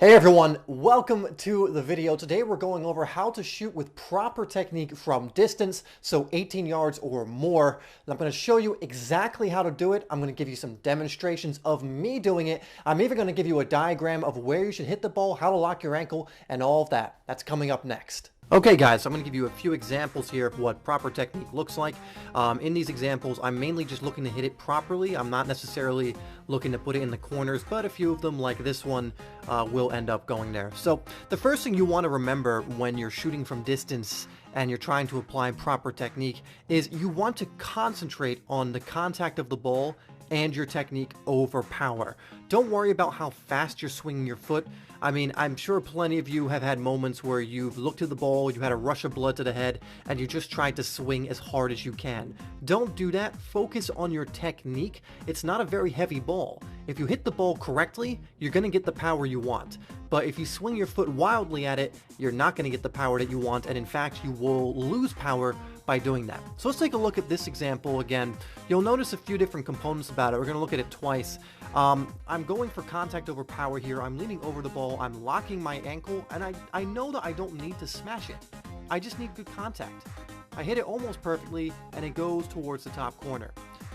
Hey everyone, welcome to the video. Today we're going over how to shoot with proper technique from distance, so 18 yards or more. And I'm going to show you exactly how to do it. I'm going to give you some demonstrations of me doing it. I'm even going to give you a diagram of where you should hit the ball, how to lock your ankle, and all of that. That's coming up next. Okay guys, so I'm going to give you a few examples here of what proper technique looks like. In these examples, I'm mainly just looking to hit it properly. I'm not necessarily looking to put it in the corners, but a few of them, like this one, will end up going there. So the first thing you want to remember when you're shooting from distance and you're trying to apply proper technique is you want to concentrate on the contact of the ball and your technique over power. Don't worry about how fast you're swinging your foot. I mean, I'm sure plenty of you have had moments where you've looked at the ball, you had a rush of blood to the head, and you just tried to swing as hard as you can. Don't do that. Focus on your technique. It's not a very heavy ball. If you hit the ball correctly, you're going to get the power you want. But if you swing your foot wildly at it, you're not going to get the power that you want, and in fact, you will lose power by doing that. So let's take a look at this example again. You'll notice a few different components about it. We're going to look at it twice. I'm going for contact over power here. I'm leaning over the ball. I'm locking my ankle, and I know that I don't need to smash it. I just need good contact. I hit it almost perfectly, and it goes towards the top corner.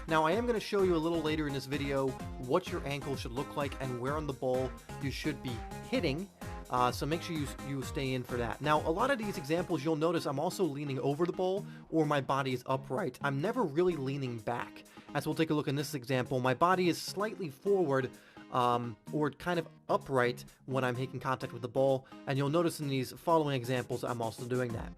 Now, I am going to show you a little later in this video what your ankle should look like and where on the ball you should be hitting. So make sure you stay in for that. Now, a lot of these examples, you'll notice I'm also leaning over the ball or my body is upright. I'm never really leaning back. As we'll take a look in this example, my body is slightly forward or kind of upright when I'm making contact with the ball. And you'll notice in these following examples, I'm also doing that.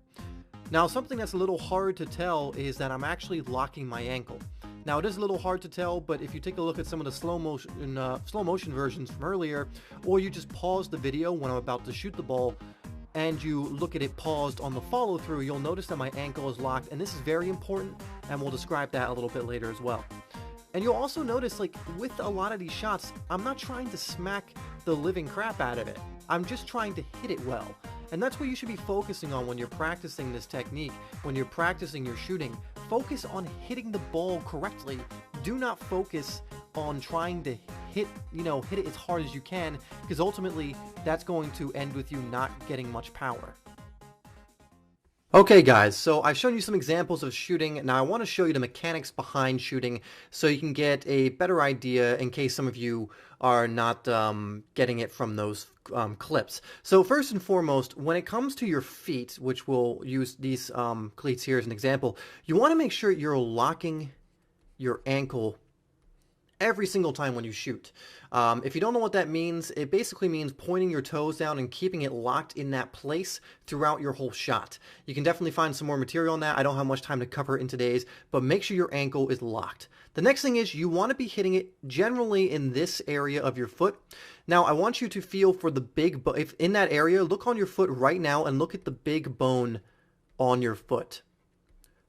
Now, something that's a little hard to tell is that I'm actually locking my ankle. Now, it is a little hard to tell, but if you take a look at some of the slow motion versions from earlier, or you just pause the video when I'm about to shoot the ball, and you look at it paused on the follow through, you'll notice that my ankle is locked, and this is very important, and we'll describe that a little bit later as well. And you'll also notice, like, with a lot of these shots, I'm not trying to smack the living crap out of it. I'm just trying to hit it well. And that's what you should be focusing on when you're practicing this technique, when you're practicing your shooting. Focus on hitting the ball correctly. Do not focus on trying to hit it as hard as you can, because ultimately that's going to end with you not getting much power. Okay guys, so I've shown you some examples of shooting. Now I want to show you the mechanics behind shooting so you can get a better idea in case some of you are not getting it from those clips. So first and foremost, when it comes to your feet, which we'll use these cleats here as an example, you want to make sure you're locking your ankle every single time when you shoot. If you don't know what that means, it basically means pointing your toes down and keeping it locked in that place throughout your whole shot. You can definitely find some more material on that. I don't have much time to cover it in today's, but make sure your ankle is locked. The next thing is you want to be hitting it generally in this area of your foot. Now, I want you to feel for the big bone. If in that area, look on your foot right now and look at the big bone on your foot,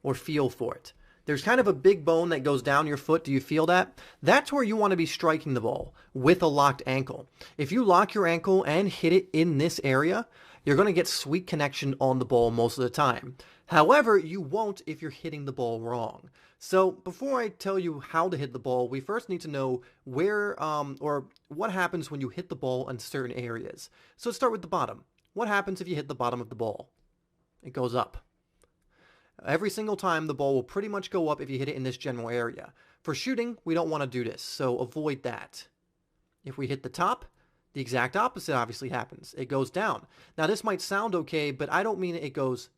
or feel for it. There's kind of a big bone that goes down your foot. Do you feel that? That's where you want to be striking the ball with a locked ankle. If you lock your ankle and hit it in this area, you're going to get sweet connection on the ball most of the time. However, you won't if you're hitting the ball wrong. So before I tell you how to hit the ball, we first need to know where or what happens when you hit the ball in certain areas. So let's start with the bottom. What happens if you hit the bottom of the ball? It goes up. Every single time the ball will pretty much go up if you hit it in this general area. For shooting, we don't want to do this, so avoid that. If we hit the top, the exact opposite obviously happens. It goes down. Now this might sound okay, but I don't mean it goes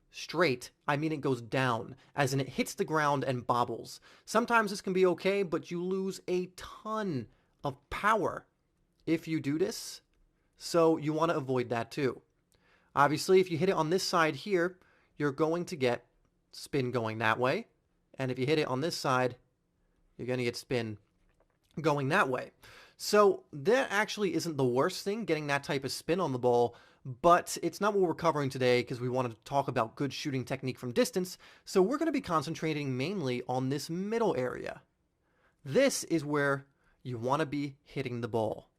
straight. I mean it goes down, as in it hits the ground and bobbles. Sometimes this can be okay, but you lose a ton of power if you do this, so you want to avoid that too. Obviously, if you hit it on this side here, you're going to get spin going that way. And if you hit it on this side, you're going to get spin going that way. So that actually isn't the worst thing, getting that type of spin on the ball, but it's not what we're covering today because we wanted to talk about good shooting technique from distance. So we're going to be concentrating mainly on this middle area. This is where you want to be hitting the ball.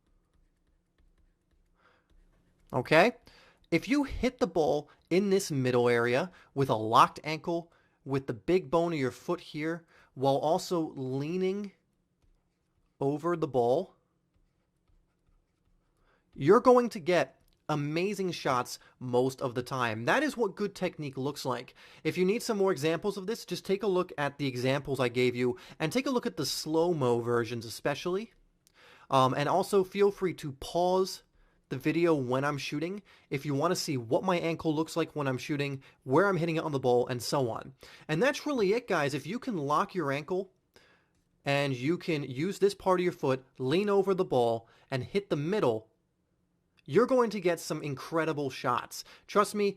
Okay? If you hit the ball in this middle area with a locked ankle, with the big bone of your foot here, while also leaning over the ball, you're going to get amazing shots most of the time. That is what good technique looks like. If you need some more examples of this, just take a look at the examples I gave you and take a look at the slow-mo versions especially. And also feel free to pause the video when I'm shooting if you want to see what my ankle looks like when I'm shooting, where I'm hitting it on the ball, and so on. And that's really it, guys. If you can lock your ankle and you can use this part of your foot, lean over the ball, and hit the middle, you're going to get some incredible shots. Trust me,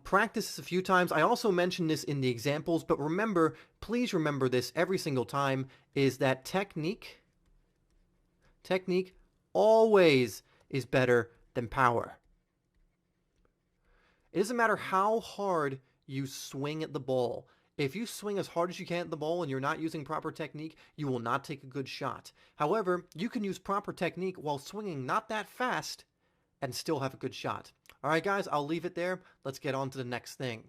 practice this a few times. I also mentioned this in the examples, but remember, please remember this every single time, is that technique always is better than power. It doesn't matter how hard you swing at the ball. If you swing as hard as you can at the ball and you're not using proper technique, you will not take a good shot. However, you can use proper technique while swinging not that fast and still have a good shot. All right, guys, I'll leave it there. Let's get on to the next thing.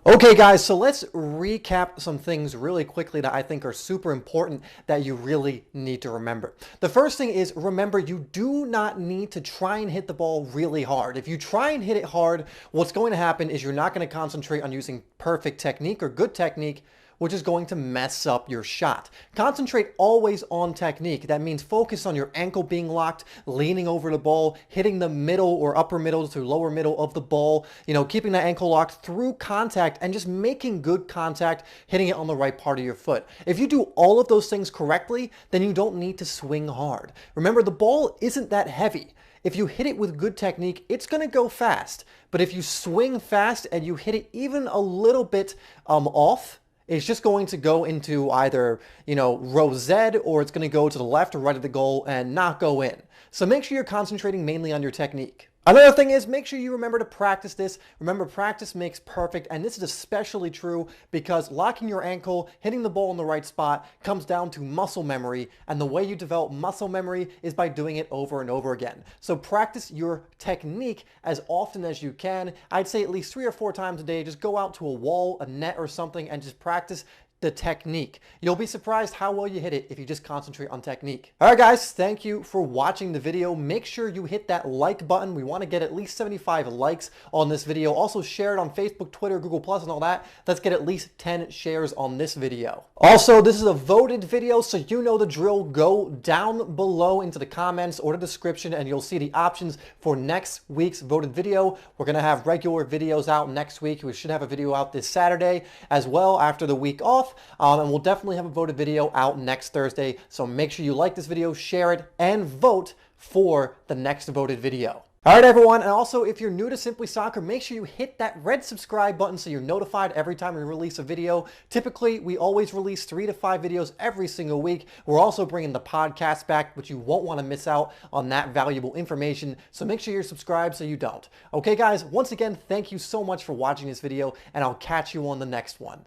Okay, guys, so let's recap some things really quickly that I think are super important that you really need to remember. The first thing is, remember, you do not need to try and hit the ball really hard. If you try and hit it hard, what's going to happen is you're not going to concentrate on using perfect technique or good technique, which is going to mess up your shot. Concentrate always on technique. That means focus on your ankle being locked, leaning over the ball, hitting the middle or upper middle to lower middle of the ball, keeping that ankle locked through contact and just making good contact, hitting it on the right part of your foot. If you do all of those things correctly, then you don't need to swing hard. Remember, the ball isn't that heavy. If you hit it with good technique, it's going to go fast. But if you swing fast and you hit it even a little bit off, it's just going to go into either, row Z, or it's going to go to the left or right of the goal and not go in. So make sure you're concentrating mainly on your technique. Another thing is, make sure you remember to practice this. Remember, practice makes perfect, and this is especially true because locking your ankle, hitting the ball in the right spot comes down to muscle memory, and the way you develop muscle memory is by doing it over and over again. So practice your technique as often as you can. I'd say at least 3 or 4 times a day. Just go out to a wall, a net or something, and just practice the technique. You'll be surprised how well you hit it if you just concentrate on technique. All right, guys, thank you for watching the video. Make sure you hit that like button. We want to get at least 75 likes on this video. Also share it on Facebook, Twitter, Google+, and all that. Let's get at least 10 shares on this video. Also, this is a voted video, so you know the drill. Go down below into the comments or the description, and you'll see the options for next week's voted video. We're going to have regular videos out next week. We should have a video out this Saturday as well after the week off. And we'll definitely have a voted video out next Thursday. So make sure you like this video, share it, and vote for the next voted video. All right, everyone. And also, if you're new to Simply Soccer, make sure you hit that red subscribe button so you're notified every time we release a video. Typically, we always release 3 to 5 videos every single week. We're also bringing the podcast back, but you won't want to miss out on that valuable information. So make sure you're subscribed so you don't. Okay, guys, once again, thank you so much for watching this video, and I'll catch you on the next one.